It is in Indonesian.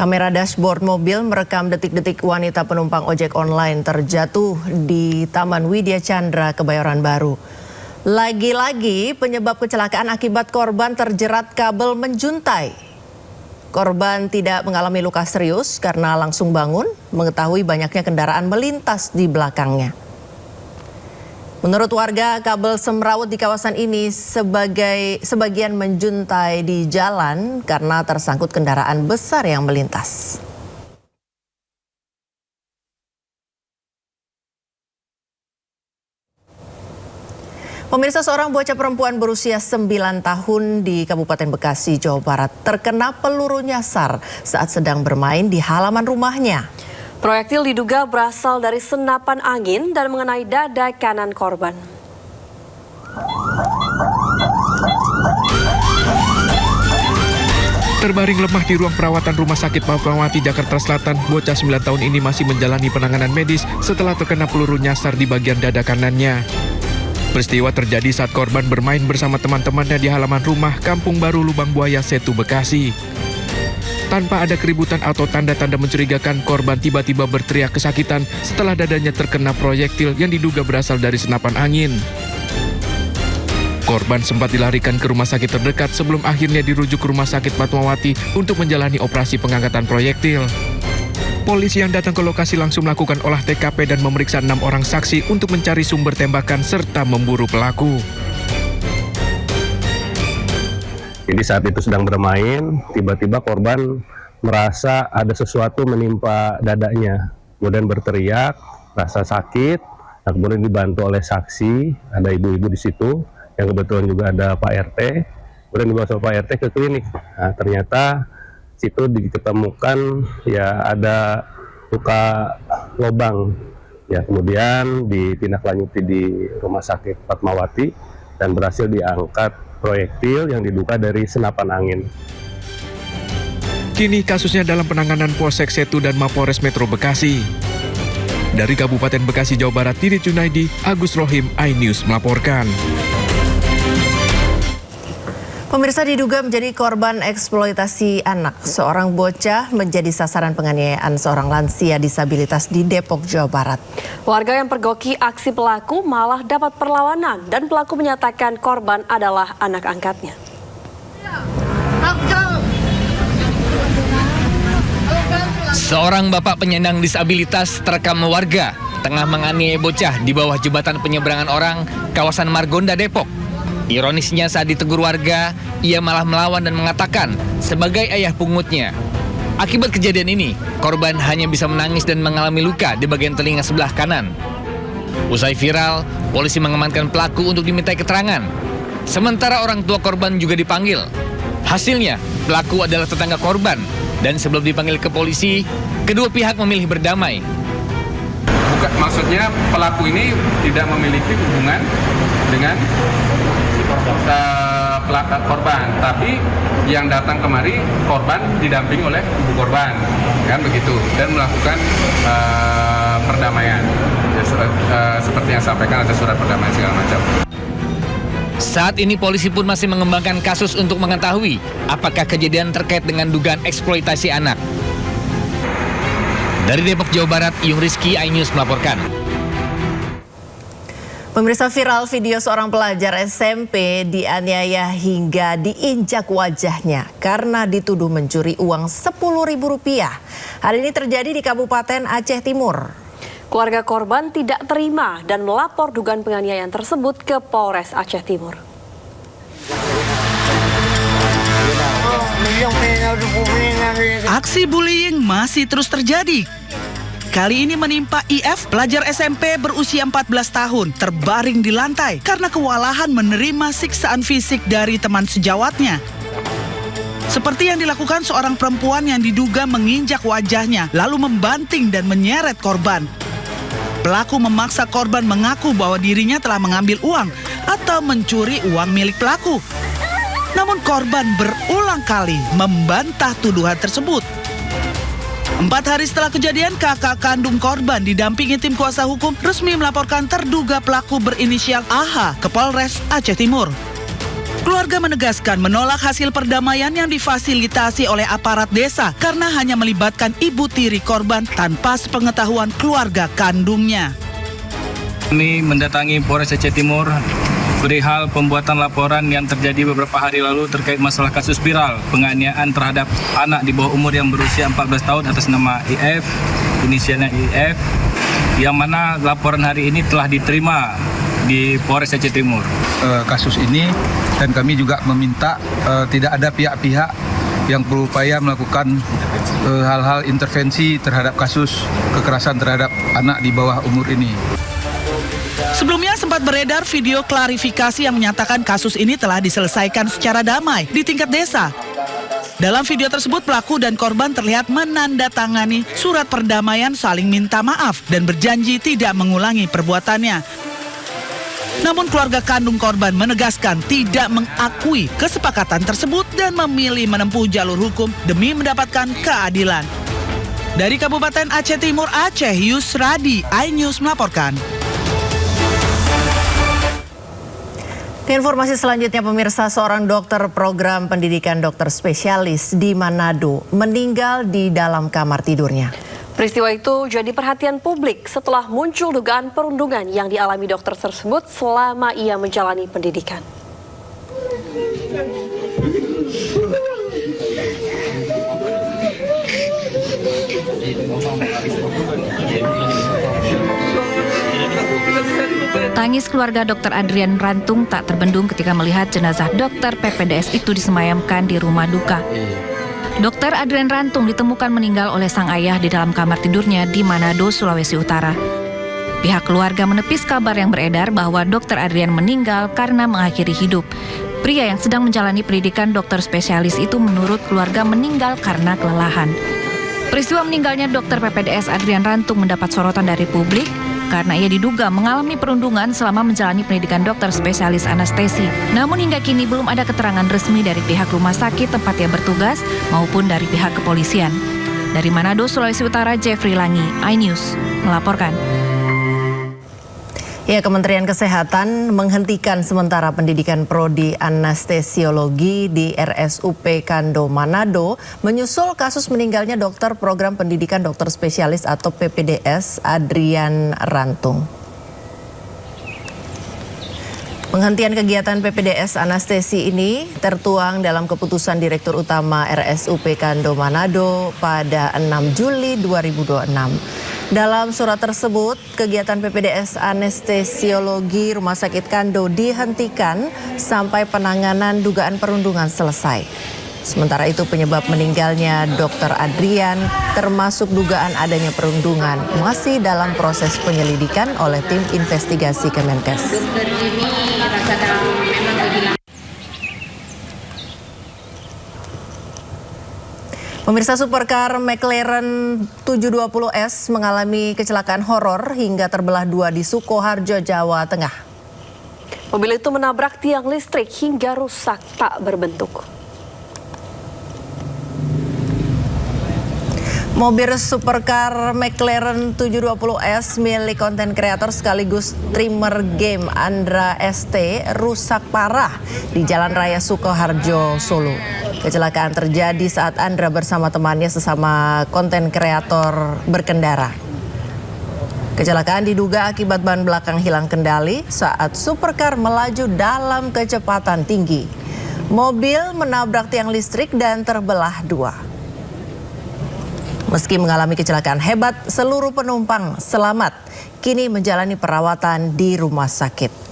Kamera dashboard mobil merekam detik-detik wanita penumpang ojek online terjatuh di Taman Widya Chandra, Kebayoran Baru. Lagi-lagi penyebab kecelakaan akibat korban terjerat kabel menjuntai. Korban tidak mengalami luka serius karena langsung bangun mengetahui banyaknya kendaraan melintas di belakangnya. Menurut warga, kabel semrawut di kawasan ini sebagian menjuntai di jalan karena tersangkut kendaraan besar yang melintas. Pemirsa, seorang bocah perempuan berusia 9 tahun di Kabupaten Bekasi, Jawa Barat terkena peluru nyasar saat sedang bermain di halaman rumahnya. Proyektil diduga berasal dari senapan angin dan mengenai dada kanan korban. Terbaring lemah di ruang perawatan Rumah Sakit Fatmawati, Jakarta Selatan, bocah 9 tahun ini masih menjalani penanganan medis setelah terkena peluru nyasar di bagian dada kanannya. Peristiwa terjadi saat korban bermain bersama teman-temannya di halaman rumah Kampung Baru Lubang Buaya, Setu, Bekasi. Tanpa ada keributan atau tanda-tanda mencurigakan, korban tiba-tiba berteriak kesakitan setelah dadanya terkena proyektil yang diduga berasal dari senapan angin. Korban sempat dilarikan ke rumah sakit terdekat sebelum akhirnya dirujuk ke Rumah Sakit Fatmawati untuk menjalani operasi pengangkatan proyektil. Polisi yang datang ke lokasi langsung melakukan olah TKP dan memeriksa 6 orang saksi untuk mencari sumber tembakan serta memburu pelaku. Jadi saat itu sedang bermain, tiba-tiba korban merasa ada sesuatu menimpa dadanya. Kemudian berteriak, rasa sakit, nah kemudian dibantu oleh saksi, ada ibu-ibu di situ, yang kebetulan juga ada Pak RT, kemudian dibawa sama Pak RT ke klinik. Nah, ternyata situ ditemukan ya ada luka lubang. Ya, kemudian ditindaklanjuti di Rumah Sakit Fatmawati dan berhasil diangkat proyektil yang diduga dari senapan angin. Kini kasusnya dalam penanganan Polsek Setu dan Mapolres Metro Bekasi. Dari Kabupaten Bekasi, Jawa Barat, Didi Junaidi, Agus Rohim, iNews melaporkan. Pemirsa, diduga menjadi korban eksploitasi anak. Seorang bocah menjadi sasaran penganiayaan seorang lansia disabilitas di Depok, Jawa Barat. Warga yang pergoki aksi pelaku malah dapat perlawanan dan pelaku menyatakan korban adalah anak angkatnya. Seorang bapak penyandang disabilitas terekam warga tengah menganiaya bocah di bawah jembatan penyeberangan orang kawasan Margonda, Depok. Ironisnya saat ditegur warga, ia malah melawan dan mengatakan sebagai ayah pungutnya. Akibat kejadian ini, korban hanya bisa menangis dan mengalami luka di bagian telinga sebelah kanan. Usai viral, polisi mengamankan pelaku untuk dimintai keterangan. Sementara orang tua korban juga dipanggil. Hasilnya, pelaku adalah tetangga korban dan sebelum dipanggil ke polisi, kedua pihak memilih berdamai. Maksudnya pelaku ini tidak memiliki hubungan dengan korban, tapi yang datang kemari korban didampingi oleh ibu korban, kan begitu, dan melakukan perdamaian. Ya, seperti yang sampaikan ada surat perdamaian segala macam. Saat ini polisi pun masih mengembangkan kasus untuk mengetahui apakah kejadian terkait dengan dugaan eksploitasi anak. Dari Depok, Jawa Barat, Yung Rizky, iNews melaporkan. Pemirsa, viral video seorang pelajar SMP dianiaya hingga diinjak wajahnya karena dituduh mencuri uang Rp10.000. Hal ini terjadi di Kabupaten Aceh Timur. Keluarga korban tidak terima dan melapor dugaan penganiayaan tersebut ke Polres Aceh Timur. Aksi bullying masih terus terjadi. Kali ini menimpa IF, pelajar SMP berusia 14 tahun, terbaring di lantai karena kewalahan menerima siksaan fisik dari teman sejawatnya. Seperti yang dilakukan seorang perempuan yang diduga menginjak wajahnya, lalu membanting dan menyeret korban. Pelaku memaksa korban mengaku bahwa dirinya telah mengambil uang atau mencuri uang milik pelaku. Namun korban berulang kali membantah tuduhan tersebut. 4 hari setelah kejadian, kakak kandung korban didampingi tim kuasa hukum resmi melaporkan terduga pelaku berinisial AH ke Polres Aceh Timur. Keluarga menegaskan menolak hasil perdamaian yang difasilitasi oleh aparat desa karena hanya melibatkan ibu tiri korban tanpa sepengetahuan keluarga kandungnya. Kami mendatangi Polres Aceh Timur perihal pembuatan laporan yang terjadi beberapa hari lalu terkait masalah kasus viral penganiayaan terhadap anak di bawah umur yang berusia 14 tahun atas nama IF, inisialnya IF, yang mana laporan hari ini telah diterima di Polres Aceh Timur. Kasus ini dan kami juga meminta tidak ada pihak-pihak yang berupaya melakukan hal-hal intervensi terhadap kasus kekerasan terhadap anak di bawah umur ini. Sebelumnya sempat beredar video klarifikasi yang menyatakan kasus ini telah diselesaikan secara damai di tingkat desa. Dalam video tersebut pelaku dan korban terlihat menandatangani surat perdamaian saling minta maaf dan berjanji tidak mengulangi perbuatannya. Namun keluarga kandung korban menegaskan tidak mengakui kesepakatan tersebut dan memilih menempuh jalur hukum demi mendapatkan keadilan. Dari Kabupaten Aceh Timur, Aceh, Yusradi, iNews melaporkan. Informasi selanjutnya pemirsa, seorang dokter program pendidikan dokter spesialis di Manado meninggal di dalam kamar tidurnya. Peristiwa itu jadi perhatian publik setelah muncul dugaan perundungan yang dialami dokter tersebut selama ia menjalani pendidikan. Tangis keluarga Dr. Adrian Rantung tak terbendung ketika melihat jenazah dokter PPDS itu disemayamkan di rumah duka. Dr. Adrian Rantung ditemukan meninggal oleh sang ayah di dalam kamar tidurnya di Manado, Sulawesi Utara. Pihak keluarga menepis kabar yang beredar bahwa Dr. Adrian meninggal karena mengakhiri hidup. Pria yang sedang menjalani pendidikan dokter spesialis itu menurut keluarga meninggal karena kelelahan. Peristiwa meninggalnya Dr. PPDS Adrian Rantung mendapat sorotan dari publik karena ia diduga mengalami perundungan selama menjalani pendidikan dokter spesialis anestesi. Namun hingga kini belum ada keterangan resmi dari pihak rumah sakit tempat ia bertugas maupun dari pihak kepolisian. Dari Manado, Sulawesi Utara, Jeffrey Langi, iNews melaporkan. Ya, Kementerian Kesehatan menghentikan sementara pendidikan prodi anestesiologi di RSUP Kando Manado menyusul kasus meninggalnya dokter program pendidikan dokter spesialis atau PPDS Adrian Rantung. Penghentian kegiatan PPDS anestesi ini tertuang dalam keputusan Direktur Utama RSUP Kando Manado pada 6 Juli 2026. Dalam surat tersebut, kegiatan PPDS anestesiologi Rumah Sakit Kando dihentikan sampai penanganan dugaan perundungan selesai. Sementara itu penyebab meninggalnya Dr. Adrian termasuk dugaan adanya perundungan masih dalam proses penyelidikan oleh tim investigasi Kemenkes. Pemirsa, supercar McLaren 720S mengalami kecelakaan horor hingga terbelah dua di Sukoharjo, Jawa Tengah. Mobil itu menabrak tiang listrik hingga rusak tak berbentuk. Mobil supercar McLaren 720S milik konten kreator sekaligus streamer game Andra ST rusak parah di Jalan Raya Sukoharjo, Solo. Kecelakaan terjadi saat Andra bersama temannya sesama konten kreator berkendara. Kecelakaan diduga akibat ban belakang hilang kendali saat supercar melaju dalam kecepatan tinggi. Mobil menabrak tiang listrik dan terbelah dua. Meski mengalami kecelakaan hebat, seluruh penumpang selamat kini menjalani perawatan di rumah sakit.